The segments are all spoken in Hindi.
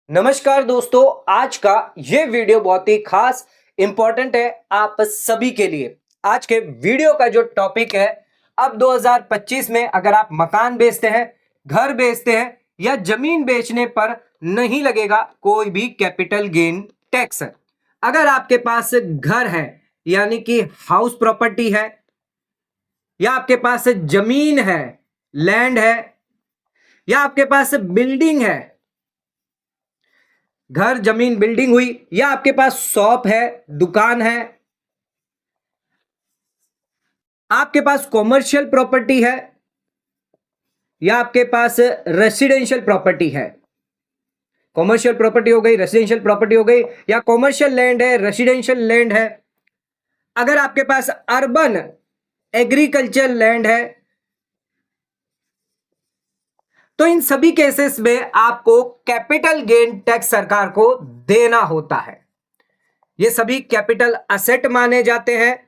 नमस्कार दोस्तों, आज का ये वीडियो बहुत ही खास इंपॉर्टेंट है आप सभी के लिए। आज के वीडियो का जो टॉपिक है, अब 2025 में अगर आप मकान बेचते हैं, घर बेचते हैं या जमीन बेचने पर नहीं लगेगा कोई भी कैपिटल गेन टैक्स। अगर आपके पास घर है यानी कि हाउस प्रॉपर्टी है, या आपके पास जमीन है, लैंड है, या आपके पास बिल्डिंग है, घर जमीन बिल्डिंग हुई, या आपके पास शॉप है, दुकान है, आपके पास कॉमर्शियल प्रॉपर्टी है, या आपके पास रेसिडेंशियल प्रॉपर्टी है। कॉमर्शियल प्रॉपर्टी हो गई, रेसिडेंशियल प्रॉपर्टी हो गई, या कॉमर्शियल लैंड है, रेसिडेंशियल लैंड है। अगर आपके पास अर्बन एग्रीकल्चर लैंड है, तो इन सभी केसेस में आपको कैपिटल गेन टैक्स सरकार को देना होता है। ये सभी कैपिटल असेट माने जाते हैं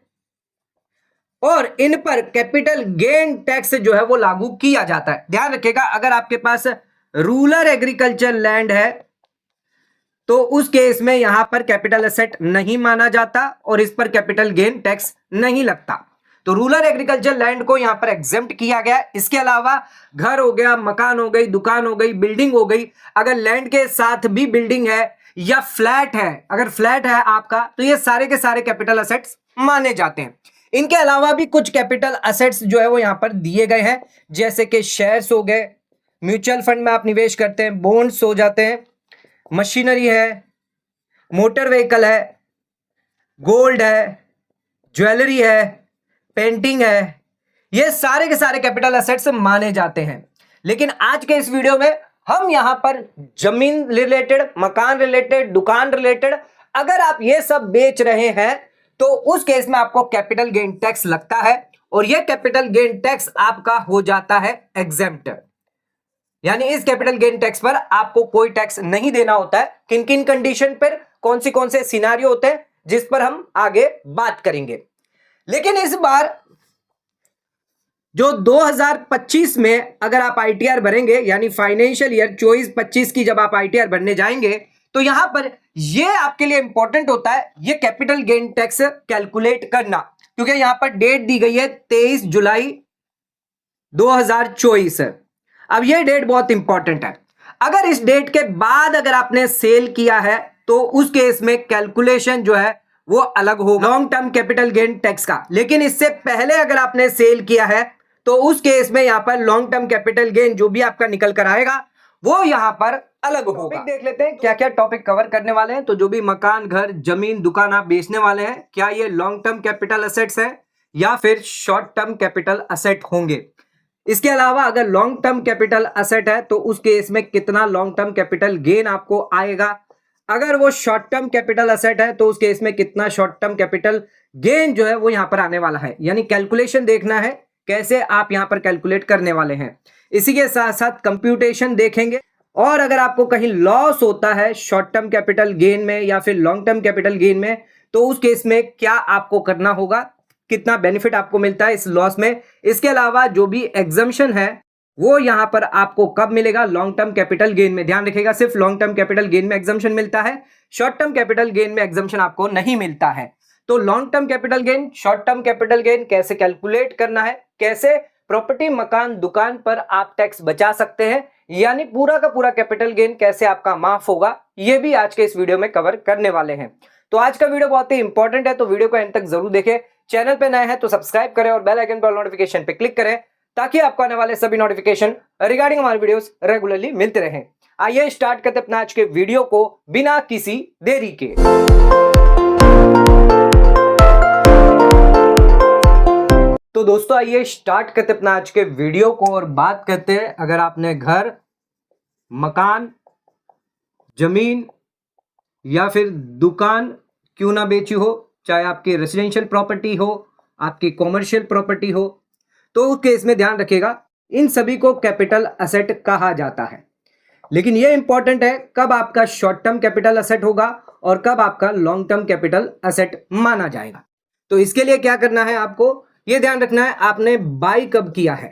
और इन पर कैपिटल गेन टैक्स जो है वो लागू किया जाता है। ध्यान रखिएगा, अगर आपके पास रूरल एग्रीकल्चर लैंड है तो उस केस में यहां पर कैपिटल असेट नहीं माना जाता और इस पर कैपिटल गेन टैक्स नहीं लगता। तो रूरल एग्रीकल्चर लैंड को यहां पर एग्जेम्प्ट किया गया। इसके अलावा घर हो गया, मकान हो गई, दुकान हो गई, बिल्डिंग हो गई। अगर लैंड के साथ भी बिल्डिंग है या फ्लैट है, अगर फ्लैट है आपका, तो ये सारे के सारे कैपिटल असेट्स माने जाते हैं। इनके अलावा भी कुछ कैपिटल असेट्स जो है वो यहां पर दिए गए हैं, जैसे कि शेयर्स हो गए, म्यूचुअल फंड में आप निवेश करते हैं, बॉन्ड्स हो जाते हैं, मशीनरी है, मोटर व्हीकल है, गोल्ड है, ज्वेलरी है, पेंटिंग है। ये सारे के सारे कैपिटल असेट्स माने जाते हैं। लेकिन आज के इस वीडियो में हम यहां पर जमीन रिलेटेड, मकान रिलेटेड, दुकान रिलेटेड, अगर आप ये सब बेच रहे हैं तो उस केस में आपको कैपिटल गेन टैक्स लगता है और यह कैपिटल गेन टैक्स आपका हो जाता है एग्जेम्प्ट। यानी इस कैपिटल गेन टैक्स पर आपको कोई टैक्स नहीं देना होता है। किन किन कंडीशन पर, कौन से सिनारियो होते हैं, जिस पर हम आगे बात करेंगे। लेकिन इस बार जो 2025 में अगर आप आईटीआर भरेंगे, यानी फाइनेंशियल ईयर 24-25 की जब आप आईटीआर भरने जाएंगे, तो यहां पर यह आपके लिए इंपॉर्टेंट होता है ये कैपिटल गेन टैक्स कैलकुलेट करना, क्योंकि यहां पर डेट दी गई है 23 जुलाई 2024। अब यह डेट बहुत इंपॉर्टेंट है। अगर इस डेट के बाद अगर आपने सेल किया है तो उस केस में कैलकुलेशन जो है वो अलग होगा long term capital gain tax का। लेकिन इससे पहले अगर आपने सेल किया है तो उस केस में यहां पर लॉन्ग टर्म कैपिटल गेन जो भी आपका निकल कर आएगा वो यहां पर अलग होगा। देख लेते हैं क्या क्या टॉपिक कवर करने वाले हैं। तो जो भी मकान, घर, जमीन, दुकान आप बेचने वाले हैं, क्या ये लॉन्ग टर्म कैपिटल असेट्स है या फिर शॉर्ट टर्म कैपिटल असेट होंगे। इसके अलावा अगर लॉन्ग टर्म कैपिटल असेट है तो उस केस में कितना लॉन्ग टर्म कैपिटल गेन आपको आएगा। अगर वो शॉर्ट टर्म कैपिटल असेट है तो उस केस में कितना शॉर्ट टर्म कैपिटल गेन जो है वो यहां पर आने वाला है। यानी कैलकुलेशन देखना है कैसे आप यहां पर कैलकुलेट करने वाले हैं। इसी के साथ साथ कंप्यूटेशन देखेंगे और अगर आपको कहीं लॉस होता है शॉर्ट टर्म कैपिटल गेन में या फिर लॉन्ग टर्म कैपिटल गेन में, तो उस केस में क्या आपको करना होगा, कितना बेनिफिट आपको मिलता है इस लॉस में। इसके अलावा जो भी एग्जम्पशन है वो यहां पर आपको कब मिलेगा, लॉन्ग टर्म कैपिटल गेन में। ध्यान रखिएगा, सिर्फ लॉन्ग टर्म कैपिटल गेन में एग्जम्पशन मिलता है, शॉर्ट टर्म कैपिटल गेन में एग्जम्पशन आपको नहीं मिलता है। तो long term capital gain, short term capital gain कैसे कैलकुलेट करना है, कैसे प्रॉपर्टी, मकान, दुकान पर आप टैक्स बचा सकते हैं, यानी पूरा का पूरा कैपिटल गेन कैसे आपका माफ होगा, ये भी आज के इस वीडियो में कवर करने वाले हैं। तो आज का वीडियो बहुत ही इंपॉर्टेंट है, तो वीडियो को एंड तक जरूर देखें। चैनल पे नए हैं तो सब्सक्राइब करें और बेल आइकन पर नोटिफिकेशन पे क्लिक करें ताकि आपको आने वाले सभी नोटिफिकेशन रिगार्डिंग हमारे वीडियोस रेगुलरली मिलते रहें। आइए स्टार्ट करते अपना आज के वीडियो को बिना किसी देरी के। तो दोस्तों आइए स्टार्ट करते अपना आज के वीडियो को और बात करते हैं, अगर आपने घर, मकान, जमीन या फिर दुकान क्यों ना बेची हो, चाहे आपकी रेसिडेंशियल प्रॉपर्टी हो, आपकी कॉमर्शियल प्रॉपर्टी हो, तो उस केस में ध्यान रखिएगा इन सभी को कैपिटल असेट कहा जाता है। लेकिन यह इंपॉर्टेंट है कब आपका शॉर्ट टर्म कैपिटल असेट होगा और कब आपका लॉन्ग टर्म कैपिटल असेट माना जाएगा। तो इसके लिए क्या करना है, आपको यह ध्यान रखना है आपने बाई कब किया है।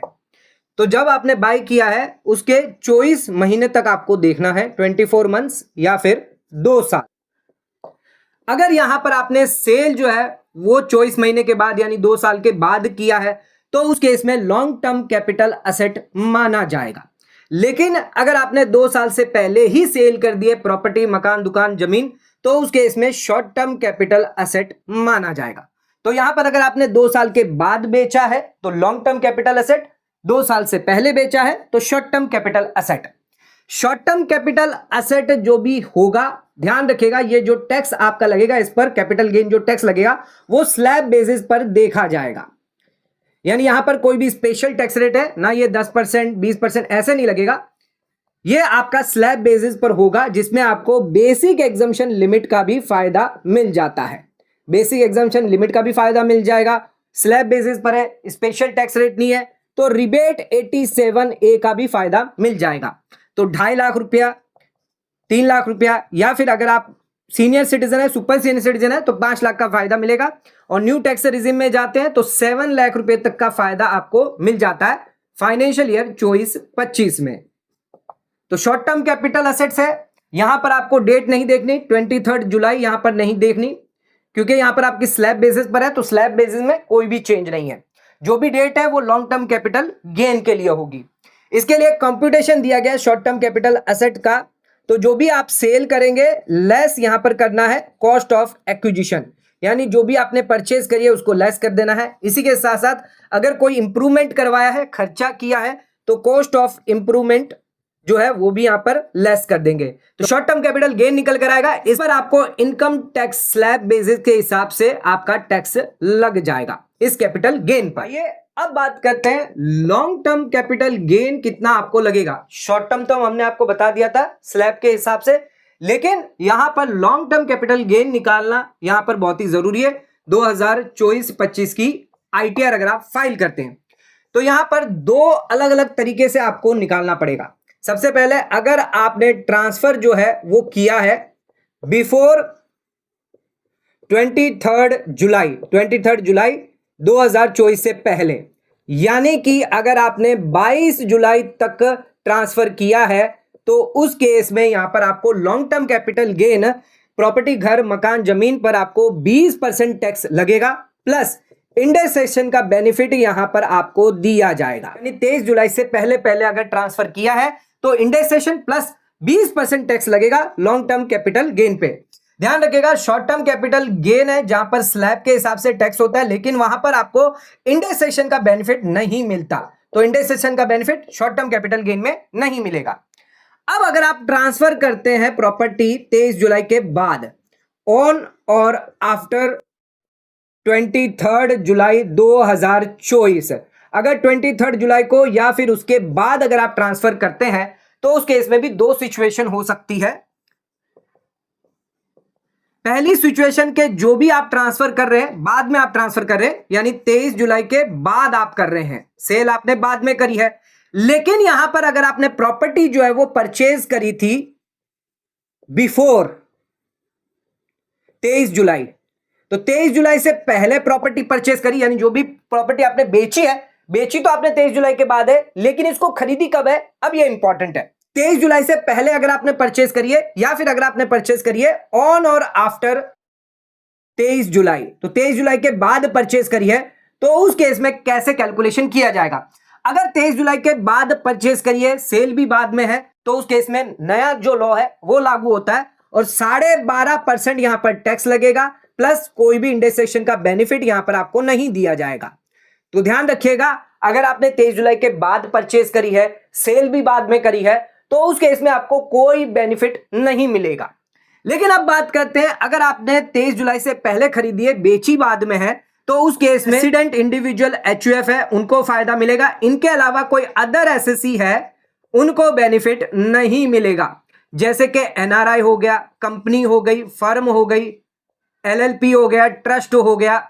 तो जब आपने बाय किया है उसके 24 महीने तक आपको देखना है, 24 मंथ्स या फिर 2 साल। अगर यहां पर आपने सेल जो है वो 24 महीने के बाद यानी 2 साल के बाद किया है तो उस केस में लॉन्ग टर्म कैपिटल असेट माना जाएगा। लेकिन अगर आपने 2 साल से पहले ही सेल कर दिए प्रॉपर्टी, मकान, दुकान, जमीन, तो उस केस में शॉर्ट टर्म कैपिटल असेट माना जाएगा। तो यहां पर अगर आपने 2 साल के बाद बेचा है तो लॉन्ग टर्म कैपिटल असेट, 2 साल से पहले बेचा है तो short term capital asset. Short term capital asset जो भी होगा, ध्यान रखिएगा, ये जो टैक्स आपका लगेगा इस पर कैपिटल गेन जो टैक्स लगेगा वो स्लैब बेसिस पर देखा जाएगा। यानी यहां पर कोई भी स्पेशल टैक्स रेट है ना, ये 10%, 20% ऐसे नहीं लगेगा। ये आपका स्लैब बेसिस पर होगा जिसमें आपको बेसिक एग्जम्पशन लिमिट का भी फायदा मिल जाता है। बेसिक एग्जम्पशन लिमिट का भी फायदा मिल जाएगा, स्लैब बेसिस पर है, स्पेशल टैक्स रेट नहीं है, तो रिबेट 87A का भी फायदा मिल जाएगा। तो 2.5 लाख रुपया, 3 लाख रुपया, या फिर अगर आप सीनियर सिटीजन है, सुपर सीनियर सिटीजन है तो 5 लाख का फायदा मिलेगा। और न्यू टैक्स रिजिम में जाते हैं तो 7 लाख रुपए तक का फायदा आपको मिल जाता है फाइनेंशियल ईयर 24-25 में। तो शॉर्ट टर्म कैपिटल असेट्स है, यहां पर आपको डेट नहीं देखनी, 23 जुलाई यहां पर नहीं देखनी, क्योंकि यहां पर आपकी स्लैब बेसिस पर है, तो स्लैब बेसिस में कोई भी चेंज नहीं है। जो भी डेट है वो लॉन्ग टर्म कैपिटल गेन के लिए होगी। इसके लिए कंप्यूटेशन दिया गया शॉर्ट टर्म कैपिटल असेट का। तो जो भी आप सेल करेंगे लेस यहां पर करना है कॉस्ट ऑफ एक्विजिशन, यानी जो भी आपने परचेज करी है उसको लेस कर देना है। इसी के साथ साथ अगर कोई इंप्रूवमेंट करवाया है, खर्चा किया है, तो कॉस्ट ऑफ इंप्रूवमेंट जो है वो भी यहां पर लेस कर देंगे। तो शॉर्ट टर्म कैपिटल गेन निकल कर आएगा। इस पर आपको इनकम टैक्स स्लैब बेसिस के हिसाब से आपका टैक्स लग जाएगा इस कैपिटल गेन पर। ये अब बात करते हैं लॉन्ग टर्म कैपिटल गेन कितना आपको लगेगा। शॉर्ट टर्म तो हमने आपको बता दिया था स्लैब के हिसाब से, लेकिन यहां पर लॉन्ग टर्म कैपिटल गेन निकालना यहां पर बहुत ही जरूरी है। 2024-25 की आईटीआर अगर आप फाइल करते हैं तो यहां पर 2 अलग अलग तरीके से आपको निकालना पड़ेगा। सबसे पहले अगर आपने ट्रांसफर जो है वो किया है बिफोर 23 जुलाई 2024 से पहले, यानी कि अगर आपने 22 जुलाई तक ट्रांसफर किया है तो उस केस में यहां पर आपको long term capital gain property, घर, मकान, जमीन पर आपको 20% टैक्स लगेगा, प्लस इंडेक्सेशन का बेनिफिट यहां पर आपको दिया जाएगा। यानी 23 जुलाई से पहले पहले अगर ट्रांसफर किया है तो इंडेक्सेशन प्लस 20% टैक्स लगेगा लॉन्ग टर्म कैपिटल गेन पे। ध्यान रखिएगा शॉर्ट टर्म कैपिटल गेन है जहां पर स्लैब के हिसाब से टैक्स होता है, लेकिन वहां पर आपको इंडेक्सेशन का बेनिफिट नहीं मिलता। तो इंडेक्सेशन का benefit short term capital gain में नहीं मिलेगा। अब अगर आप ट्रांसफर करते हैं प्रॉपर्टी 23 जुलाई के बाद, ऑन और आफ्टर 23 जुलाई 2024, अगर 23 जुलाई को या फिर उसके बाद अगर आप ट्रांसफर करते हैं तो उस केस में भी 2 सिचुएशन हो सकती है। पहली सिचुएशन के जो भी आप ट्रांसफर कर रहे हैं, बाद में आप ट्रांसफर कर रहे हैं, यानी 23 जुलाई के बाद आप कर रहे हैं, सेल आपने बाद में करी है, लेकिन यहां पर अगर आपने प्रॉपर्टी जो है वो परचेज करी थी बिफोर 23 जुलाई, तो 23 जुलाई से पहले प्रॉपर्टी परचेज करी, यानी जो भी प्रॉपर्टी आपने बेची है, बेची तो आपने 23 जुलाई के बाद है, लेकिन इसको खरीदी कब है, अब ये इंपॉर्टेंट है। 23 जुलाई से पहले अगर आपने परचेज करी है या फिर अगर आपने परचेज करी है ऑन और आफ्टर 23 जुलाई, तो 23 जुलाई के बाद परचेज करी है, तो उस केस में कैसे कैलकुलेशन किया जाएगा। अगर 23 जुलाई के बाद परचेज करी है, सेल भी बाद में है, तो उस केस में नया जो लॉ है वो लागू होता है और 12.5% यहां पर टैक्स लगेगा, प्लस कोई भी इंडेक्सेशन का बेनिफिट यहां पर आपको नहीं दिया जाएगा। तो ध्यान रखिएगा अगर आपने 23 जुलाई के बाद परचेज करी है, सेल भी बाद में करी है, तो उस केस में आपको कोई बेनिफिट नहीं मिलेगा। लेकिन अब बात करते हैं अगर आपने 23 जुलाई से पहले खरीदी है, बेची बाद में है, तो उस केस में रेसिडेंट इंडिविजुअल एचयूएफ है, उनको फायदा मिलेगा। इनके अलावा कोई अदर एसएससी है, उनको बेनिफिट नहीं मिलेगा, जैसे कि एनआरआई हो गया, कंपनी हो गई, फर्म हो गई, एलएलपी हो गया, ट्रस्ट हो गया,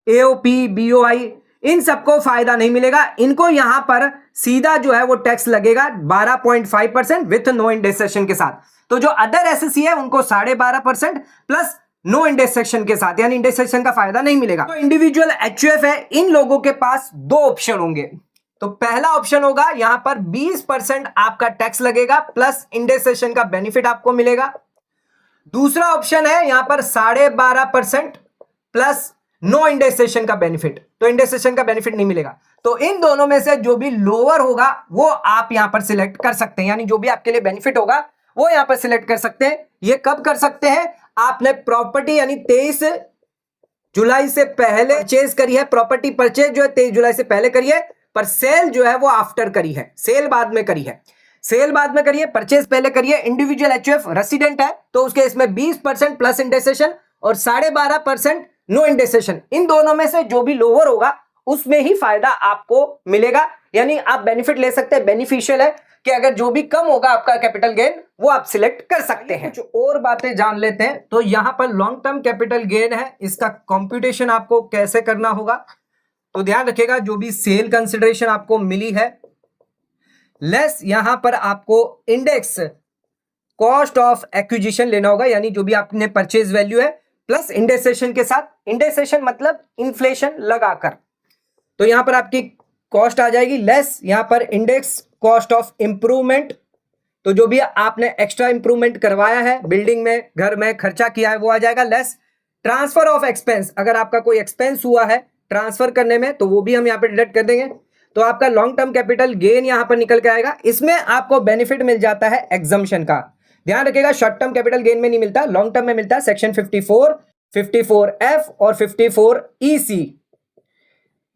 एओपी, बीओआई, इन सबको फायदा नहीं मिलेगा। इनको यहां पर सीधा जो है वो टैक्स लगेगा 12.5% विथ नो इंडेक्सेशन के साथ। तो जो अदर एसएससी है उनको 12.5% प्लस नो इंडेक्सेशन के साथ, यानी इंडेक्सेशन का फायदा नहीं मिलेगा। तो इंडिविजुअल एचयूएफ है, इन लोगों के पास 2 ऑप्शन होंगे। तो पहला ऑप्शन होगा, यहां पर 20% आपका टैक्स लगेगा प्लस इंडेक्सेशन का बेनिफिट आपको मिलेगा। दूसरा ऑप्शन है यहां पर 12.5% प्लस नो इंडेक्सेशन का बेनिफिट, तो इंडेक्सेशन का बेनिफिट नहीं मिलेगा। तो इन दोनों में से जो भी लोअर होगा वो आप यहां पर सिलेक्ट कर सकते हैं, यानी जो भी आपके लिए बेनिफिट होगा वो यहां पर सिलेक्ट कर सकते हैं। ये कब कर सकते हैं, आपने प्रॉपर्टी यानी 23 जुलाई से पहले परचेज करी है, प्रॉपर्टी परचेज जो है 23 जुलाई से पहले करी है, पर सेल जो है वो आफ्टर करी है, सेल बाद में करी है, सेल बाद में करिए, परचेज पहले करिए। इंडिविजुअल एचयूएफ रेसिडेंट है तो उसके इसमें 20% प्लस इंडेक्सेशन और 12.5% नो इंडेक्सेशन, इन दोनों में से जो भी लोअर होगा उसमें ही फायदा आपको मिलेगा, यानी आप बेनिफिट ले सकते हैं। बेनिफिशियल है कि अगर जो भी कम होगा आपका कैपिटल गेन वो आप सिलेक्ट कर सकते हैं। कुछ और बातें जान लेते हैं। तो यहां पर लॉन्ग टर्म कैपिटल गेन है, इसका कंप्यूटेशन आपको कैसे करना होगा, तो ध्यान रखिएगा जो भी सेल कंसिडरेशन आपको मिली है लेस यहां पर आपको इंडेक्स कॉस्ट ऑफ एक्विजिशन लेना होगा, यानी जो भी आपने परचेज वैल्यू है प्लस इंडेक्सेशन के साथ, इंडेक्सेशन मतलब इन्फ्लेशन लगाकर, तो यहां पर आपकी कॉस्ट आ जाएगी लेस यहां पर इंडेक्स कॉस्ट ऑफ इंप्रूवमेंट, तो जो भी आपने एक्स्ट्रा इंप्रूवमेंट करवाया है बिल्डिंग में, घर में खर्चा किया है वो आ जाएगा लेस ट्रांसफर ऑफ एक्सपेंस, अगर आपका कोई एक्सपेंस हुआ है ट्रांसफर करने में तो वो भी हम यहां पर डिडक्ट कर देंगे, तो आपका लॉन्ग टर्म कैपिटल गेन यहां पर निकल के आएगा। इसमें आपको बेनिफिट मिल जाता है एग्जम्पशन का, ध्यान रखिएगा शॉर्ट टर्म कैपिटल गेन में नहीं मिलता, लॉन्ग टर्म में मिलता है। सेक्शन 54, 54F और 54EC,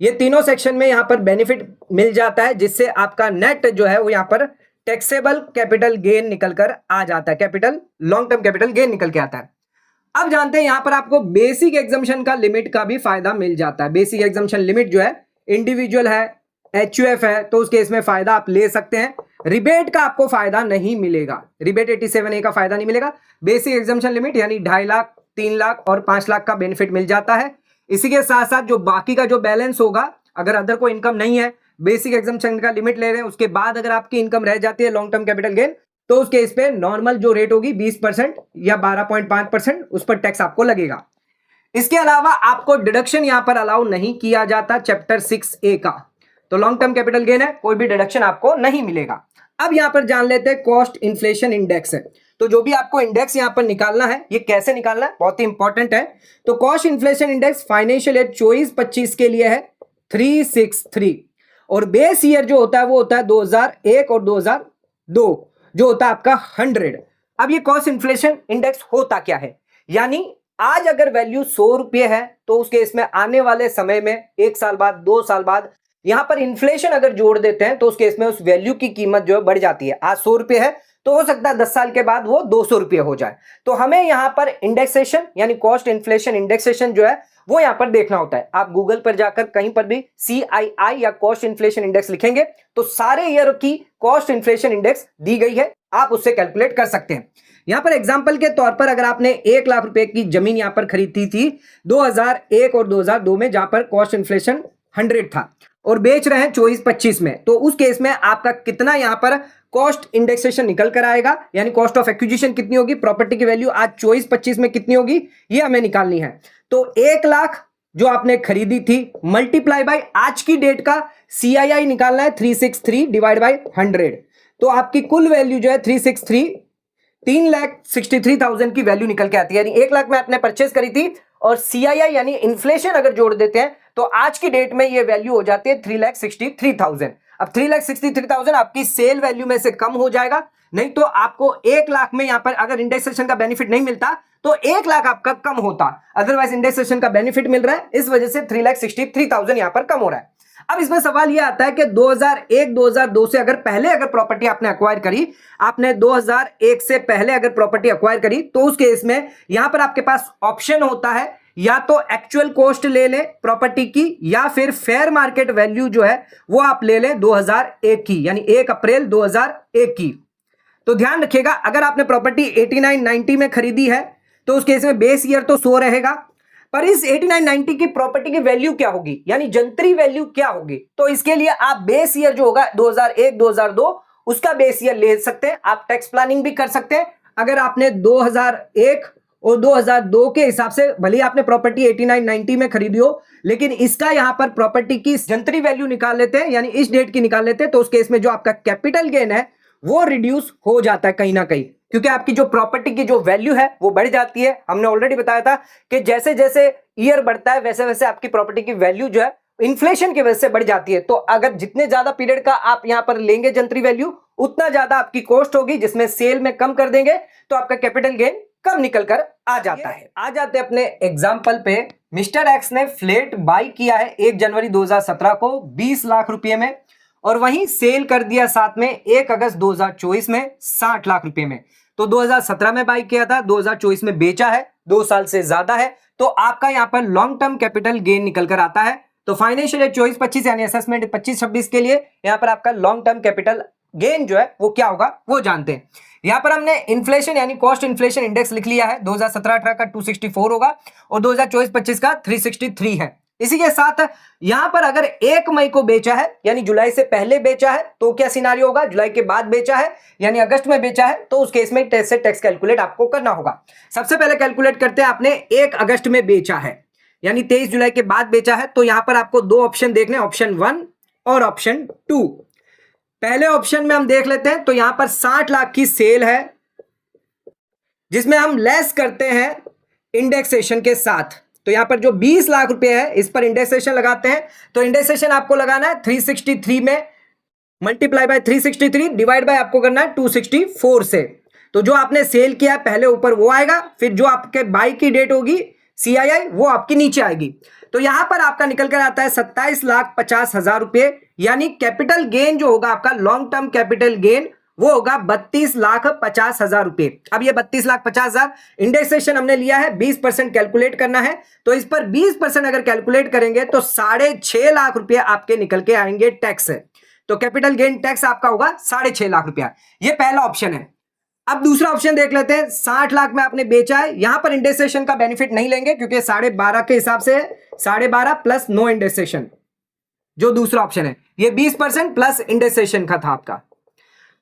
ये तीनों सेक्शन में यहां पर बेनिफिट मिल जाता है, जिससे आपका नेट जो है वो यहां पर टैक्सेबल कैपिटल गेन निकल कर आ जाता है, capital long term capital gain निकल के आता है। अब जानते हैं यहां पर आपको बेसिक एग्जम्पशन का लिमिट का भी फायदा मिल जाता है। बेसिक एग्जम्पशन लिमिट जो है, इंडिविजुअल है, एचयूएफ है, तो उस केस में फायदा आप ले सकते हैं। रिबेट का आपको फायदा नहीं मिलेगा, रिबेट 87A का फायदा नहीं मिलेगा। बेसिक एग्जम्पशन लिमिट यानी 2.5 लाख, 3 लाख और 5 लाख का बेनिफिट मिल जाता है। इसी के साथ साथ जो बाकी का जो बैलेंस होगा, अगर अदर कोई इनकम नहीं है, बेसिक एग्जम्पशन का लिमिट ले रहे हैं, उसके बाद अगर आपकी इनकम रह जाती है लॉन्ग टर्म कैपिटल गेन, तो उस केस पे नॉर्मल जो रेट होगी 20% या 12.5%, उस पर टैक्स आपको लगेगा। इसके अलावा आपको डिडक्शन यहां पर अलाउ नहीं किया जाता चैप्टर 6A का, तो लॉन्ग टर्म कैपिटल गेन है, कोई भी डिडक्शन आपको नहीं मिलेगा। अब यहां पर जान लेते हैं कॉस्ट इन्फ्लेशन इंडेक्स है, तो जो भी आपको इंडेक्स यहां पर निकालना है, ये कैसे निकालना है बहुत ही इंपॉर्टेंट है। तो cost inflation index financial year 24-25 के लिए है 363, और बेस ईयर जो होता है वो होता है 2001 और 2002, जो होता है आपका 100। अब ये कॉस्ट इन्फ्लेशन इंडेक्स होता क्या है, यानी आज अगर वैल्यू 100 रुपये है तो उसके इसमें आने वाले समय में 1 साल बाद, 2 साल बाद यहां पर इन्फ्लेशन अगर जोड़ देते हैं तो उस केस में उस वैल्यू की कीमत जो है बढ़ जाती है। आज 100 रुपये है तो हो सकता है 10 साल के बाद वो 200 रुपये हो जाए। तो हमें यहां पर इंडेक्सेशन यानी कॉस्ट इन्फ्लेशन इंडेक्सेशन जो है वो यहां पर देखना होता है। आप गूगल पर जाकर कहीं पर भी CII या कॉस्ट इन्फ्लेशन इंडेक्स लिखेंगे तो सारे ईयर की कॉस्ट इन्फ्लेशन इंडेक्स दी गई है, आप उससे कैलकुलेट कर सकते हैं। यहां पर एग्जांपल के तौर पर अगर आपने 1 लाख रुपए की जमीन यहां पर खरीदी थी 2001 और 2002 में, जहां पर कॉस्ट इन्फ्लेशन 100 था, और बेच रहे हैं 24-25 में, तो उस केस में आपका कितना यहां पर कॉस्ट इंडेक्सेशन निकल कर आएगा, यानी कॉस्ट ऑफ एक्विजिशन कितनी होगी, प्रॉपर्टी की वैल्यू आज 24-25 में कितनी होगी, ये हमें निकालनी है। तो 1 लाख जो आपने खरीदी थी मल्टीप्लाई बाय आज की डेट का CII निकालना है 363 डिवाइड बाय 100, तो आपकी कुल वैल्यू जो है 3,63,000 की वैल्यू निकल के आती है, यानी 1 लाख में आपने परचेस करी थी और CII यानी इन्फ्लेशन अगर जोड़ देते हैं तो आज की डेट में ये वैल्यू हो जाती है 3,63,000। अब 3,63,000 आपकी सेल वैल्यू में से कम हो जाएगा, नहीं तो आपको 1 लाख में यहां पर अगर इंडेक्सेशन का बेनिफिट नहीं मिलता तो 1 लाख आपका कम होता, अदरवाइज इंडेक्सेशन का बेनिफिट मिल रहा है, इस वजह से 3,63,000 यहां पर कम हो रहा है। अब इसमें सवाल यह आता है कि 2001-2002 से अगर प्रॉपर्टी आपने अक्वायर करी, आपने 2001 से पहले अगर प्रॉपर्टी अक्वायर करी तो उस केस में यहां पर आपके पास ऑप्शन होता है, या तो एक्चुअल कॉस्ट ले लें प्रॉपर्टी की, या फिर फेयर मार्केट वैल्यू जो है वो आप ले लें 2001 की, यानी 1 अप्रैल 2001 की। तो ध्यान रखिएगा अगर आपने प्रॉपर्टी 89-90 में खरीदी है तो उस केस में बेस ईयर तो 100 रहेगा, पर इस 89-90 की प्रॉपर्टी की वैल्यू क्या होगी, यानी जंतरी वैल्यू क्या होगी, तो इसके लिए आप बेस ईयर जो होगा 2001-2002 उसका बेस ईयर ले सकते हैं। आप टैक्स प्लानिंग भी कर सकते हैं। अगर आपने 2001 और 2002 के हिसाब से भले ही आपने प्रॉपर्टी 89-90 में खरीदी हो, लेकिन इसका यहां पर प्रॉपर्टी की जंतरी वैल्यू निकाल लेते हैं, यानी इस डेट की निकाल लेते हैं, तो उस केस में जो आपका कैपिटल गेन है वो रिड्यूस हो जाता है कहीं ना कहीं, क्योंकि आपकी जो प्रॉपर्टी की जो वैल्यू है वो बढ़ जाती है। हमने ऑलरेडी बताया था कि जैसे जैसे ईयर बढ़ता है वैसे वैसे आपकी प्रॉपर्टी की वैल्यू जो है इन्फ्लेशन की वजह से बढ़ जाती है। तो अगर जितने ज्यादा पीरियड का आप यहां पर लेंगे जंतरी वैल्यू, उतना ज्यादा आपकी कॉस्ट होगी, जिसमें सेल में कम कर देंगे तो आपका कैपिटल गेन कम निकल कर आ जाता है। आ जाते हैं अपने एग्जाम्पल पे। मिस्टर एक्स ने फ्लैट बाई किया है 1 जनवरी 2017 को 20 लाख रुपए में, और वहीं सेल कर दिया साथ में 1 अगस्त 2024 में 60 लाख रुपए में। तो 2017 में बाई किया था, 2024 में बेचा है, 2 साल से ज्यादा है, तो आपका यहां पर लॉन्ग टर्म कैपिटल गेन निकल कर आता है। तो फाइनेंशियल ईयर 24-25 यानी असेसमेंट 25-26 के लिए यहां पर आपका लॉन्ग टर्म कैपिटल गेन जो है वो क्या होगा वो जानते हैं। यहां पर हमने इन्फ्लेशन यानी कॉस्ट इन्फ्लेशन इंडेक्स लिख लिया है, 2017-18 का 264 होगा और 2024-25 का 363 है। इसी के साथ यहां पर अगर 1 मई को बेचा है यानी जुलाई से पहले बेचा है तो क्या सिनारियो होगा, जुलाई के बाद बेचा है यानी अगस्त में बेचा है, तो उस केस में टैक्स कैलकुलेट आपको करना होगा। सबसे पहले कैलकुलेट करते हैं, आपने 1 अगस्त में बेचा है यानी 23 जुलाई के बाद बेचा है, तो यहां पर आपको 2 ऑप्शन देखने, ऑप्शन 1 और ऑप्शन 2। पहले ऑप्शन में हम देख लेते हैं, तो यहां पर 60 लाख की सेल है जिसमें हम लेस करते हैं इंडेक्सेशन के साथ। तो यहां पर जो 20 लाख रुपए है इस पर इंडेक्सेशन लगाते हैं, तो इंडेक्सेशन आपको लगाना है 363 में, मल्टीप्लाई बाय 363 डिवाइड बाय आपको करना है 264 से। तो जो आपने सेल किया पहले ऊपर वो आएगा, फिर जो आपके बाई की डेट होगी CII वो आपकी नीचे आएगी। तो यहां पर आपका निकल कर आता है 27,50,000 रुपए, यानी कैपिटल गेन जो होगा आपका लॉन्ग टर्म कैपिटल गेन वो होगा 32,50,000 रुपए। अब ये 32,50,000 इंडेक्सेशन हमने लिया है, 20% कैलकुलेट करना है, तो इस पर 20% अगर कैलकुलेट करेंगे तो 6.5 लाख रुपए आपके निकल के आएंगे टैक्स है। तो कैपिटल गेन टैक्स आपका होगा 6.5 लाख रुपया। ये पहला ऑप्शन है। अब दूसरा ऑप्शन देख लेते हैं, 60 लाख में आपने बेचा है, यहां पर इंडेक्सेशन का बेनिफिट नहीं लेंगे क्योंकि 12.5 के हिसाब से 12.5 प्लस नो इंडेक्सेशन, जो दूसरा ऑप्शन है ये 20% प्लस इंडेक्सेशन का था आपका।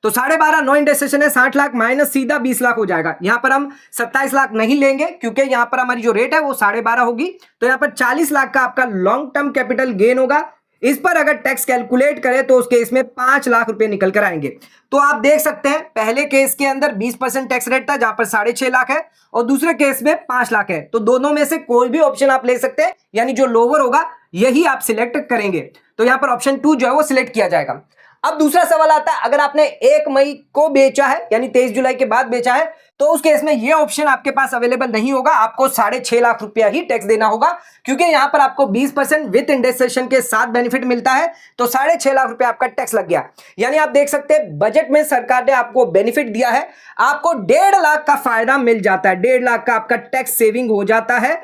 तो 12.5 नो इंडेक्सेशन है, 60 लाख माइनस सीधा 20 लाख हो जाएगा। यहां पर हम 27 लाख नहीं लेंगे क्योंकि यहां पर हमारी जो रेट है वो 12.5 होगी, तो यहां पर 40 लाख का आपका लॉन्ग टर्म कैपिटल गेन होगा। इस पर अगर टैक्स कैलकुलेट करें तो उस केस में 5 लाख रुपए निकल कर आएंगे। तो आप देख सकते हैं पहले केस के अंदर 20% टैक्स रेट था जहां पर 6.5 लाख है, और दूसरे केस में 5 लाख है। तो दोनों में से कोई भी ऑप्शन आप ले सकते हैं, यानी जो लोअर होगा यही आप सिलेक्ट करेंगे। तो यहां पर ऑप्शन 2 जो है वो सिलेक्ट किया जाएगा। अब दूसरा सवाल आता है, अगर आपने 1 मई को बेचा है यानी 23 जुलाई के बाद बेचा है, तो उस केस में यह ऑप्शन आपके पास अवेलेबल नहीं होगा, आपको 6.5 लाख रुपया ही टैक्स देना होगा, क्योंकि यहां पर आपको 20% विद इंडेक्सेशन के साथ बेनिफिट मिलता है, तो 6.5 लाख रुपया आपका टैक्स लग गया। यानी आप देख सकते हैं बजट में सरकार ने आपको बेनिफिट दिया है, आपको 1.5 लाख का फायदा मिल जाता है, 1.5 लाख का आपका टैक्स सेविंग हो जाता है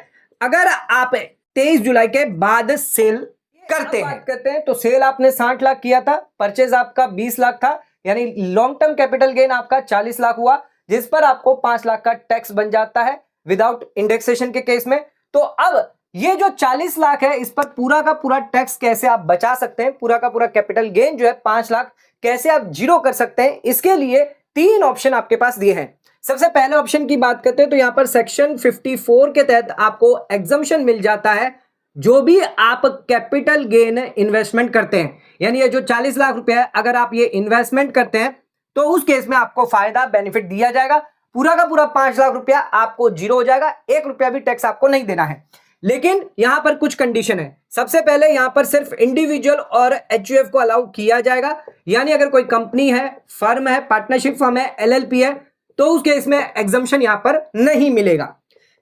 अगर आप 23 जुलाई के बाद सेल करते हैं। तो सेल आपने 60 लाख किया था, परचेज आपका 20 लाख था, यानी लॉन्ग टर्म कैपिटल गेन आपका 40 लाख हुआ, जिस पर आपको 5 लाख का टैक्स बन जाता है विदाउट इंडेक्सेशन के केस में। तो अब ये जो 40 लाख है इस पर पूरा का पूरा टैक्स कैसे आप बचा सकते हैं, पूरा का पूरा कैपिटल गेन जो है 5 लाख कैसे आप जीरो कर सकते हैं, इसके लिए 3 ऑप्शन आपके पास दिए हैं। सबसे पहले ऑप्शन की बात करते हैं तो यहां पर सेक्शन 54 के तहत आपको एग्जम्पशन मिल जाता है, जो भी आप कैपिटल गेन इन्वेस्टमेंट करते हैं, यानी ये जो 40 लाख रुपया है अगर आप ये इन्वेस्टमेंट करते हैं तो उस केस में आपको फायदा बेनिफिट दिया जाएगा, पूरा का पूरा 5 लाख रुपया आपको जीरो हो जाएगा, 1 रुपया भी टैक्स आपको नहीं देना है। लेकिन यहां पर कुछ कंडीशन है। सबसे पहले यहां पर सिर्फ इंडिविजुअल और HUF को अलाउ किया जाएगा, यानी अगर कोई कंपनी है, फर्म है, पार्टनरशिप फर्म है, LLP है, तो उस केस में एग्जम्पशन यहां पर नहीं मिलेगा।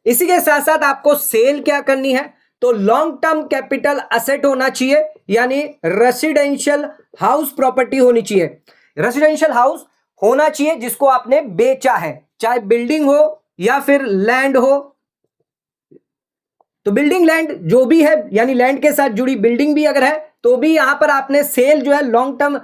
इसी के साथ साथ आपको सेल क्या करनी है, तो लॉन्ग टर्म कैपिटल असेट होना चाहिए, यानी रेसिडेंशियल हाउस प्रॉपर्टी होनी चाहिए। रेसिडेंशियल हाउस होना चाहिए जिसको आपने बेचा है, चाहे बिल्डिंग हो या फिर लैंड हो। तो बिल्डिंग लैंड जो भी है, यानी लैंड के साथ जुड़ी बिल्डिंग भी अगर है तो भी यहां पर आपने सेल जो है लॉन्ग टर्म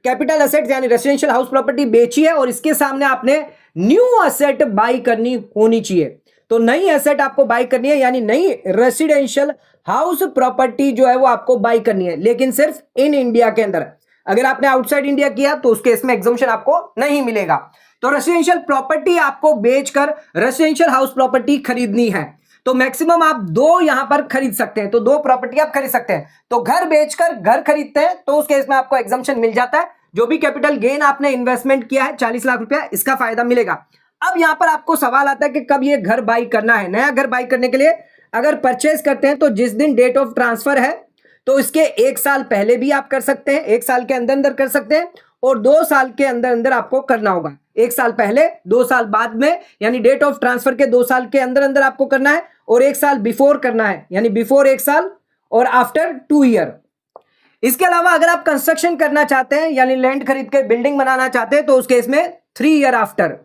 कैपिटल असेट यानी रेसिडेंशियल हाउस प्रॉपर्टी बेची है और इसके सामने आपने न्यू असेट बाई करनी होनी चाहिए। तो नई एसेट आपको बाई करनी है, यानी नई रेसिडेंशियल हाउस प्रॉपर्टी जो है वो आपको बाई करनी है, लेकिन सिर्फ इन इंडिया के अंदर। अगर आपने आउटसाइड इंडिया किया तो उस केस में एग्जम्पशन आपको नहीं मिलेगा। तो रेसिडेंशियल प्रॉपर्टी आपको बेचकर रेसिडेंशियल हाउस प्रॉपर्टी खरीदनी है तो मैक्सिमम आप दो यहां पर खरीद सकते हैं, तो दो प्रॉपर्टी आप खरीद सकते हैं। तो घर बेचकर घर खरीदते हैं तो उस केस में आपको एग्जम्पशन मिल जाता है। जो भी कैपिटल गेन आपने इन्वेस्टमेंट किया है 40 लाख रुपया, इसका फायदा मिलेगा। अब यहां पर आपको सवाल आता है कि कब ये घर बाई करना है। नया घर बाई करने के लिए अगर परचेज करते हैं तो जिस दिन डेट ऑफ ट्रांसफर है तो इसके 1 साल पहले भी आप कर सकते हैं, 1 साल के अंदर अंदर कर सकते हैं, और 2 साल के अंदर अंदर आपको करना होगा। 1 साल पहले, 2 साल बाद में, यानी डेट ऑफ ट्रांसफर के 2 साल के अंदर अंदर आपको करना है, और 1 साल बिफोर करना है, यानी बिफोर 1 साल और आफ्टर 2 ईयर। इसके अलावा अगर आप कंस्ट्रक्शन करना चाहते हैं यानी लैंड खरीद के बिल्डिंग बनाना चाहते हैं तो उस केस में 3 ईयर आफ्टर,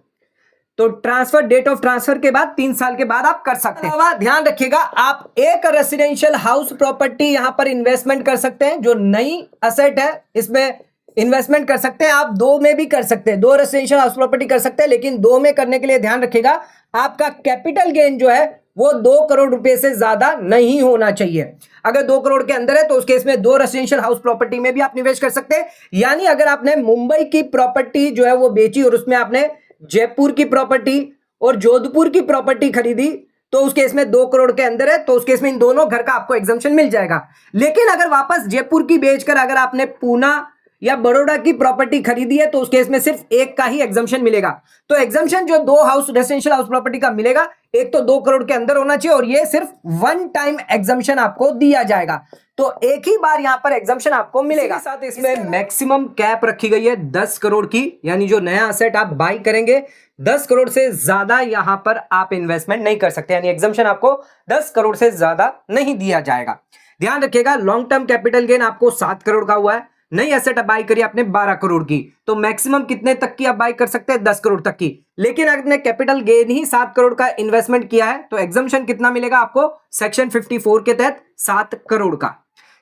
तो ट्रांसफर डेट ऑफ ट्रांसफर के बाद 3 साल के बाद आप कर सकते हैं। ध्यान रखिएगा, आप एक रेसिडेंशियल हाउस प्रॉपर्टी यहां पर इन्वेस्टमेंट कर सकते हैं जो नई असेट है, इसमें इन्वेस्टमेंट कर सकते हैं। आप 2 में भी कर सकते हैं, 2 रेसिडेंशियल हाउस प्रॉपर्टी कर सकते हैं, लेकिन 2 में करने के लिए ध्यान रखिएगा आपका कैपिटल गेन जो है वो 2 करोड़ रुपए से ज्यादा नहीं होना चाहिए। अगर 2 करोड़ के अंदर है तो उस केस में 2 रेसिडेंशियल हाउस प्रॉपर्टी में भी आप निवेश कर सकते हैं। यानी अगर आपने मुंबई की प्रॉपर्टी जो है वो बेची और उसमें आपने जयपुर की प्रॉपर्टी और जोधपुर की प्रॉपर्टी खरीदी तो उस केस में 2 करोड़ के अंदर है तो उस केस में इन दोनों घर का आपको एग्जम्पशन मिल जाएगा। लेकिन अगर वापस जयपुर की बेचकर अगर आपने पूना या बड़ौदा की प्रॉपर्टी खरीदी है तो उस केस में सिर्फ एक का ही एग्जम्पशन मिलेगा। तो एग्जम्पशन जो 2 हाउस रेसिडेंशियल हाउस प्रॉपर्टी का मिलेगा, एक तो 2 करोड़ के अंदर होना चाहिए और ये सिर्फ 1 टाइम एग्जम्पशन आपको दिया जाएगा, तो एक ही बार यहां पर एग्जम्पशन आपको मिलेगा। साथ इसमें मैक्सिमम कैप रखी गई है 10 करोड़ की, यानी जो नया असेट आप बाई करेंगे 10 करोड़ से ज्यादा यहां पर आप इन्वेस्टमेंट नहीं कर सकते, यानी एग्जम्पशन आपको 10 करोड़ से ज्यादा नहीं दिया जाएगा। ध्यान रखिएगा, लॉन्ग टर्म कैपिटल गेन आपको 7 करोड़ का हुआ है, नई एसेट बाई करी आपने 12 करोड़ की, तो मैक्सिमम कितने तक की आप बाई कर सकते हैं? 10 करोड़ तक की। लेकिन अगर आपने कैपिटल गेन ही 7 करोड़ का इन्वेस्टमेंट किया है तो एग्जम्पशन कितना मिलेगा आपको सेक्शन 54 के तहत? 7 करोड़ का।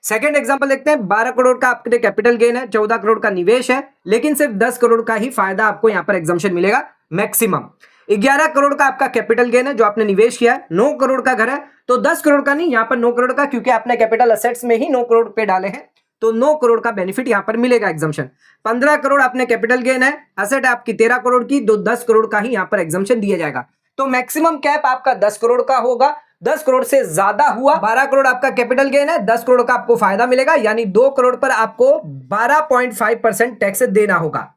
सेकंड एग्जांपल देखते हैं, 12 करोड़ का आपके कैपिटल गेन है, 14 करोड़ का निवेश है, लेकिन सिर्फ 10 करोड़ का ही फायदा आपको यहां पर एग्जम्पशन मिलेगा मैक्सिमम। 11 करोड़ का आपका कैपिटल गेन है जो आपने निवेश किया है, 9 करोड़ का घर है, तो 10 करोड़ का नहीं, यहां पर 9 करोड़ का, क्योंकि आपने कैपिटल असेट्स में ही 9 करोड़ रुपए डाले हैं तो 9 करोड़ का बेनिफिट यहां पर मिलेगा एग्जम्पशन। 15 करोड़ आपने कैपिटल गेन है, असेट आपकी 13 करोड़ की, तो 10 करोड़ का ही यहां पर एग्जम्पशन दिया जाएगा। तो मैक्सिमम कैप आपका 10 करोड़ का होगा। 10 करोड़ से ज्यादा हुआ, 12 करोड़ आपका कैपिटल गेन है, 10 करोड़ का आपको फायदा मिलेगा, यानी 2 करोड़ पर आपको 12.5% टैक्स देना होगा।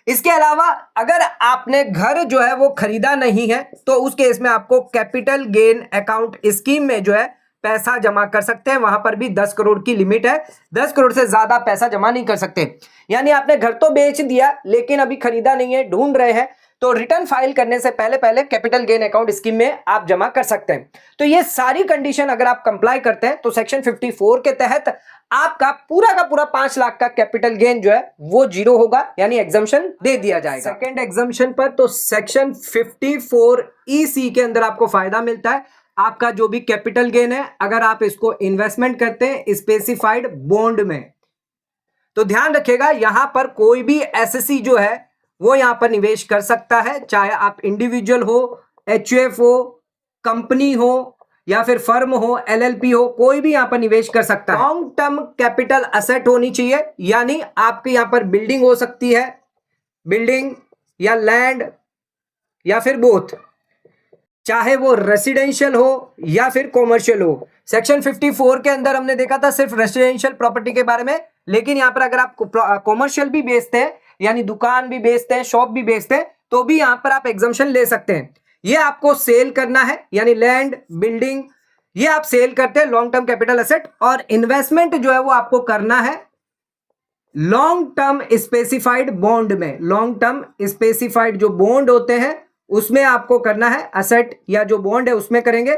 इसके अलावा अगर आपने घर जो है वो खरीदा नहीं है तो उस केस में आपको कैपिटल गेन अकाउंट स्कीम में जो है पैसा जमा कर सकते हैं, वहां पर भी 10 करोड़ की लिमिट है, 10 करोड़ से ज्यादा पैसा जमा नहीं कर सकते। यानी आपने घर तो बेच दिया लेकिन अभी खरीदा नहीं है, ढूंढ रहे हैं, तो रिटर्न फाइल करने से पहले पहले कैपिटल गेन अकाउंट स्कीम में आप जमा कर सकते हैं। तो ये सारी कंडीशन अगर आप कंप्लाई करते हैं तो सेक्शन 54 के तहत आपका पूरा का पूरा 5 लाख का कैपिटल गेन जो है वो जीरो होगा, यानी एग्जम्पशन दे दिया जाएगा। सेकंड एग्जम्पशन पर तो सेक्शन 54EC के अंदर आपको फायदा मिलता है। आपका जो भी कैपिटल गेन है अगर आप इसको इन्वेस्टमेंट करते हैं स्पेसिफाइड बॉन्ड में, तो ध्यान रखिएगा यहां पर कोई भी एसएससी जो है वो यहां पर निवेश कर सकता है, चाहे आप इंडिविजुअल हो, एचयूएफ हो, कंपनी हो या फिर फर्म हो, एलएलपी हो, कोई भी यहां पर निवेश कर सकता है। लॉन्ग टर्म कैपिटल असेट होनी चाहिए, यानी आपके यहां पर बिल्डिंग हो सकती है, बिल्डिंग या लैंड या फिर बोथ, चाहे वो रेसिडेंशियल हो या फिर कॉमर्शियल हो। सेक्शन 54 के अंदर हमने देखा था सिर्फ रेसिडेंशियल प्रॉपर्टी के बारे में, लेकिन यहां पर अगर आप कॉमर्शियल भी बेचते हैं यानी दुकान भी बेचते हैं, शॉप भी बेचते हैं, तो भी यहां पर आप एग्जम्पशन ले सकते हैं। ये आपको सेल करना है, यानी लैंड, बिल्डिंग, ये आप सेल करते हैं लॉन्ग टर्म कैपिटल एसेट, और इन्वेस्टमेंट जो है वो आपको करना है लॉन्ग टर्म स्पेसिफाइड बॉन्ड में। लॉन्ग टर्म स्पेसिफाइड जो बॉन्ड होते हैं उसमें आपको करना है, असेट या जो बॉन्ड है उसमें करेंगे,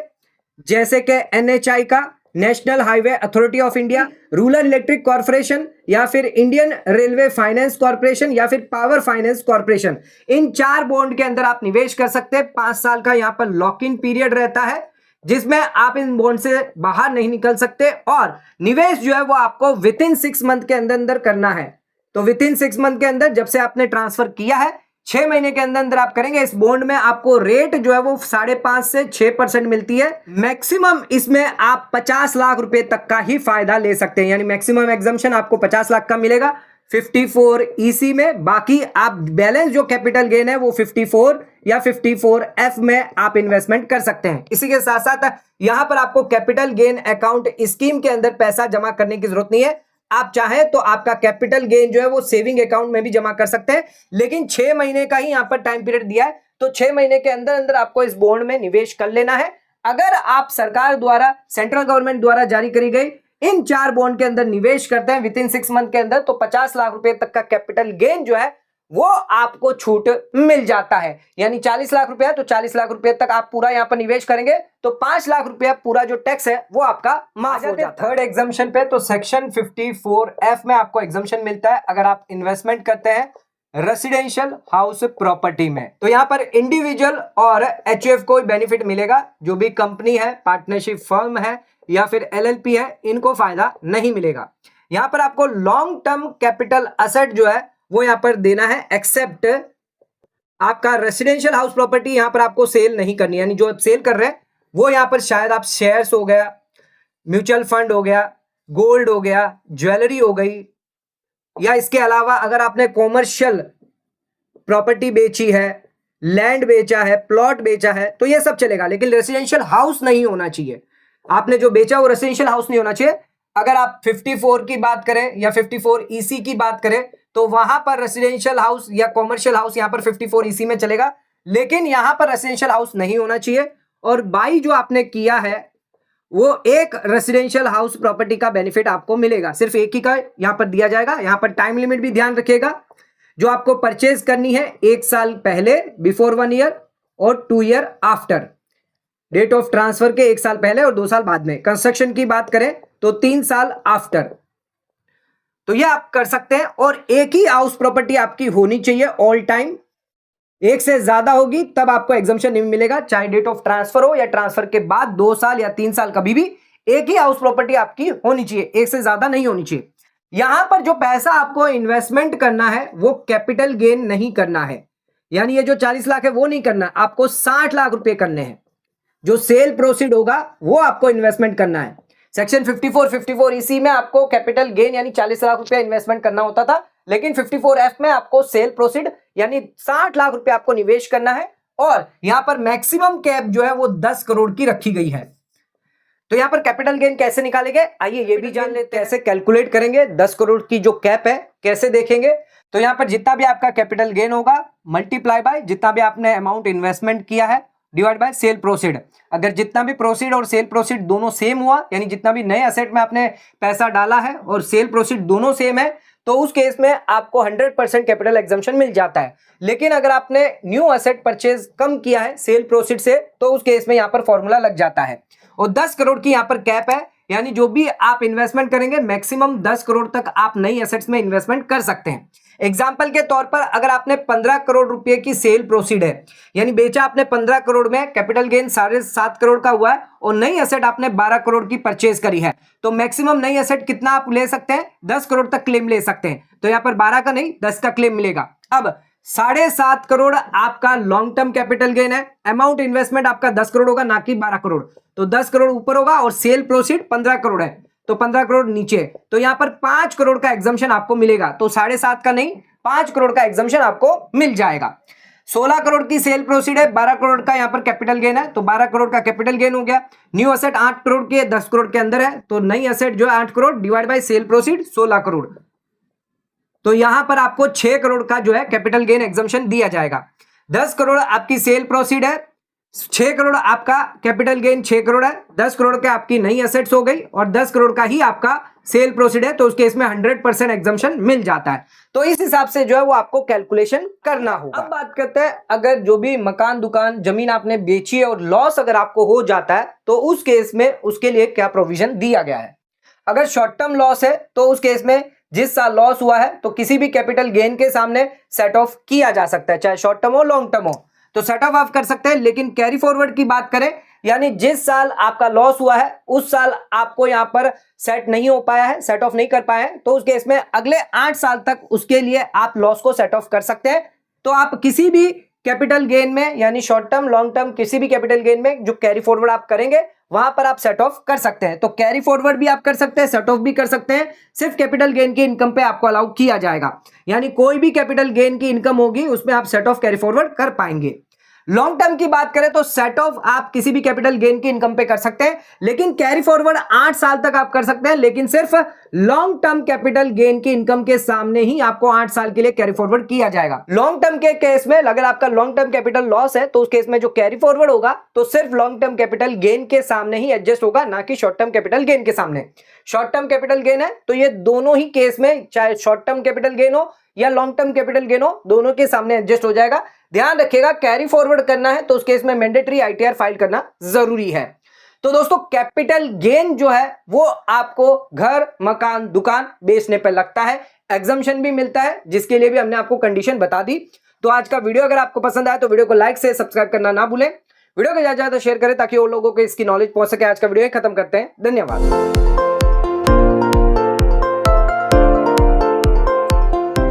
जैसे कि एनएचआई का, national highway authority of India, rural electric corporation या फिर इंडियन रेलवे फाइनेंस कॉर्पोरेशन या फिर पावर फाइनेंस कॉर्पोरेशन। इन 4 बॉन्ड के अंदर आप निवेश कर सकते हैं। 5 साल का यहां पर लॉक इन पीरियड रहता है जिसमें आप इन बॉन्ड से बाहर नहीं निकल सकते, और निवेश जो है वो आपको विद इन 6 मंथ के अंदर अंदर करना है। तो विद इन 6 मंथ के अंदर जब से आपने ट्रांसफर किया है 6 महीने के अंदर अंदर आप करेंगे। इस बॉन्ड में आपको रेट जो है वो 5.5 से 6% मिलती है। मैक्सिमम इसमें आप 50 लाख रुपए तक का ही फायदा ले सकते हैं, यानी मैक्सिमम एग्जम्पशन आपको 50 लाख का मिलेगा। 54 ईसी में, बाकी आप बैलेंस जो कैपिटल गेन है वो 54 या 54F में आप इन्वेस्टमेंट कर सकते हैं। इसी के साथ साथ यहां पर आपको कैपिटल गेन अकाउंट स्कीम के अंदर पैसा जमा करने की जरूरत नहीं है। आप चाहें तो आपका कैपिटल गेन जो है वो सेविंग अकाउंट में भी जमा कर सकते हैं, लेकिन 6 महीने का ही यहां पर टाइम पीरियड दिया है, तो 6 महीने के अंदर अंदर आपको इस बॉन्ड में निवेश कर लेना है। अगर आप सरकार द्वारा, सेंट्रल गवर्नमेंट द्वारा जारी करी गई इन 4 बॉन्ड के अंदर निवेश करते हैं विद इन 6 मंथ के अंदर, तो 50 लाख रुपए तक का कैपिटल गेन जो है वो आपको छूट मिल जाता है। यानी 40 लाख रुपया, तो 40 लाख रुपए तक आप पूरा यहां पर निवेश करेंगे तो 5 लाख रुपया पूरा जो टैक्स है वो आपका माफ हो जाता है। थर्ड एग्जम्पशन पे, तो सेक्शन 54F में आपको एग्जम्पशन मिलता है अगर आप इन्वेस्टमेंट करते हैं रेसिडेंशियल हाउस प्रॉपर्टी में। तो यहां पर इंडिविजुअल और एचयूएफ को बेनिफिट मिलेगा, जो भी कंपनी है, पार्टनरशिप फर्म है या फिर एलएलपी है, इनको फायदा नहीं मिलेगा। यहां पर आपको लॉन्ग टर्म कैपिटल असेट जो है वो यहां पर देना है, एक्सेप्ट आपका रेसिडेंशियल हाउस प्रॉपर्टी यहां पर आपको सेल नहीं करनी, यानी जो आप सेल कर रहे हैं वो यहां पर शायद आप शेयर्स हो गया, म्यूचुअल फंड हो गया, गोल्ड हो गया, ज्वेलरी हो गई, या इसके अलावा अगर आपने कॉमर्शियल प्रॉपर्टी बेची है, लैंड बेचा है, प्लॉट बेचा है, तो ये सब चलेगा, लेकिन रेसिडेंशियल हाउस नहीं होना चाहिए। आपने जो बेचा वो रेसिडेंशियल हाउस नहीं होना चाहिए। अगर आप 54 की बात करें या 54 ईसी की बात करें तो वहां पर रेसिडेंशियल हाउस या कॉमर्शियल हाउस यहां पर 54 ईसी में चलेगा, लेकिन यहां पर रेसिडेंशियल हाउस नहीं होना चाहिए। और बाई जो आपने किया है वो एक रेसिडेंशियल हाउस प्रॉपर्टी का बेनिफिट आपको मिलेगा, सिर्फ एक ही का यहां पर दिया जाएगा। यहां पर टाइम लिमिट भी ध्यान रखिएगा, जो आपको परचेज करनी है 1 साल पहले बिफोर 1 ईयर और 2 year after, date of transfer के 1 साल पहले और 2 साल बाद में। कंस्ट्रक्शन की बात करें तो 3 साल आफ्टर। तो ये आप कर सकते हैं, और एक ही हाउस प्रॉपर्टी आपकी होनी चाहिए ऑल टाइम। एक से ज्यादा होगी तब आपको एग्जम्पशन नहीं मिलेगा, चाहे डेट ऑफ ट्रांसफर हो या ट्रांसफर के बाद 2 साल या 3 साल, कभी भी एक ही हाउस प्रॉपर्टी आपकी होनी चाहिए, एक से ज्यादा नहीं होनी चाहिए। यहां पर जो पैसा आपको इन्वेस्टमेंट करना है वो कैपिटल गेन नहीं करना है, यानी ये जो 40 लाख है वो नहीं करना, आपको 60 लाख रुपए करने हैं। जो सेल प्रोसीड होगा वो आपको इन्वेस्टमेंट करना है। सेक्शन 54 ईसी में आपको कैपिटल गेन यानी 40 लाख रुपया इन्वेस्टमेंट करना होता था, लेकिन 54F में आपको सेल प्रोसीड यानी 60 लाख रुपया आपको निवेश करना है, और यहां पर मैक्सिमम कैप जो है वो 10 करोड़ की रखी गई है। तो यहां पर कैपिटल गेन कैसे निकालेंगे, आइए ये भी जान लेते हैं। कैसे कैलकुलेट करेंगे 10 करोड़ की जो कैप है, कैसे देखेंगे। तो यहां पर जितना भी आपका कैपिटल गेन होगा मल्टीप्लाई बाय जितना भी आपने अमाउंट इन्वेस्टमेंट किया है डिवाइड बाय सेल प्रोसीड। अगर जितना भी प्रोसीड और सेल प्रोसीड दोनों सेम हुआ, यानी जितना भी नए असेट में आपने पैसा डाला है और सेल प्रोसीड दोनों सेम है, तो उस केस में आपको 100% कैपिटल एग्जम्पशन मिल जाता है। लेकिन अगर आपने न्यू असेट परचेज कम किया है सेल प्रोसीड से, तो उस केस में यहां पर फॉर्मूला लग जाता है। और 10 करोड़ की यहां पर कैप है, यानी जो भी आप इन्वेस्टमेंट करेंगे मैक्सिमम 10 करोड़ तक आप नई एसेट्स में इन्वेस्टमेंट कर सकते हैं। एग्जाम्पल के तौर पर अगर आपने 15 करोड़ रुपए की सेल प्रोसीड है, यानी बेचा आपने 15 करोड़ में, कैपिटल गेन 7.5 करोड़ का हुआ है, और नई एसेट आपने 12 करोड़ की परचेज करी है, तो मैक्सिमम नई एसेट कितना आप ले सकते हैं, 10 करोड़ तक क्लेम ले सकते हैं। तो यहां पर 12 का नहीं 10 का क्लेम मिलेगा। अब 7.5 करोड़ आपका लॉन्ग टर्म कैपिटल गेन है, अमाउंट इन्वेस्टमेंट आपका 10 करोड़ होगा ना कि 12 करोड़, तो 10 करोड़ ऊपर होगा, और सेल प्रोसीड 15 करोड़ है तो 15 करोड़ नीचे, तो यहां पर 5 करोड़ का एग्जम्पशन आपको मिलेगा। तो 7.5 का नहीं 5 करोड़ का एग्जम्पशन आपको मिल जाएगा। 16 करोड़ की सेल प्रोसीड है, 12 करोड़ का यहां पर कैपिटल गेन है, तो 12 करोड़ का कैपिटल गेन हो गया। न्यू असेट 8 करोड़ की है, 10 करोड़ के अंदर है, तो नई असेट जो है 8 crore divide by cell proceed 16 crore, तो यहां पर आपको 6 करोड़ का जो है कैपिटल गेन एग्जम्पशन दिया जाएगा। 10 करोड़ आपकी सेल प्रोसीड है, 6 करोड़ आपका कैपिटल गेन 6 करोड़ है, 10 करोड़ के आपकी नई एसेट्स हो गई, और 10 करोड़ का ही आपका सेल प्रोसीड है, तो उस केस में 100% एग्जम्पशन मिल जाता है। तो इस हिसाब से जो है वो आपको कैलकुलेशन करना होगा। अब बात करते हैं, अगर जो भी मकान दुकान जमीन आपने बेची है और लॉस अगर आपको हो जाता है, तो उस केस में उसके लिए क्या प्रोविजन दिया गया है। अगर शॉर्ट टर्म लॉस है तो उस केस में जिस साल लॉस हुआ है तो किसी भी कैपिटल गेन के सामने सेट ऑफ किया जा सकता है, चाहे शॉर्ट टर्म हो लॉन्ग टर्म हो, तो सेट ऑफ आप कर सकते हैं। लेकिन कैरी फॉरवर्ड की बात करें, यानी जिस साल आपका लॉस हुआ है उस साल आपको यहां पर सेट नहीं हो पाया है, सेट ऑफ नहीं कर पाए हैं, तो उस केस में अगले 8 साल तक उसके लिए आप लॉस को सेट ऑफ कर सकते हैं। तो आप किसी भी कैपिटल गेन में यानी शॉर्ट टर्म लॉन्ग टर्म किसी भी कैपिटल गेन में जो कैरी फॉरवर्ड आप करेंगे वहां पर आप सेट ऑफ कर सकते हैं। तो कैरी फॉरवर्ड भी आप कर सकते हैं, सेट ऑफ भी कर सकते हैं, सिर्फ कैपिटल गेन की इनकम पे आपको अलाउ किया जाएगा। यानी कोई भी कैपिटल गेन की इनकम होगी उसमें आप सेट ऑफ कैरी फॉरवर्ड कर पाएंगे। लॉन्ग टर्म की बात करें तो सेट ऑफ आप किसी भी कैपिटल गेन की इनकम पे कर सकते हैं, लेकिन कैरी फॉरवर्ड 8 साल तक आप कर सकते हैं, लेकिन सिर्फ लॉन्ग टर्म कैपिटल गेन की इनकम के सामने ही आपको 8 साल के लिए कैरी फॉरवर्ड किया जाएगा। लॉन्ग टर्म के केस में अगर आपका लॉन्ग टर्म कैपिटल लॉस है तो उस केस में जो कैरी फॉरवर्ड होगा तो सिर्फ लॉन्ग टर्म कैपिटल गेन के सामने ही एडजस्ट होगा, ना कि शॉर्ट टर्म कैपिटल गेन के सामने। शॉर्ट टर्म कैपिटल गेन है तो ये दोनों ही केस में, चाहे शॉर्ट टर्म कैपिटल गेन हो या लॉन्ग टर्म कैपिटल गेन हो, दोनों के सामने एडजस्ट हो जाएगा। ध्यान रखिएगा कैरी फॉरवर्ड करना है तो उस केस में मैंडेटरी आईटीआर फाइल करना जरूरी है। तो दोस्तों कैपिटल गेन जो है वो आपको घर मकान दुकान बेचने पर लगता है, एग्जम्पशन भी मिलता है, जिसके लिए भी हमने आपको कंडीशन बता दी। तो आज का वीडियो अगर आपको पसंद आया तो वीडियो को लाइक से सब्सक्राइब करना ना भूलें, वीडियो को ज्यादा से ज्यादा शेयर करें ताकि और लोगों को इसकी नॉलेज पहुंच सके। आज का वीडियो खत्म करते हैं, धन्यवाद।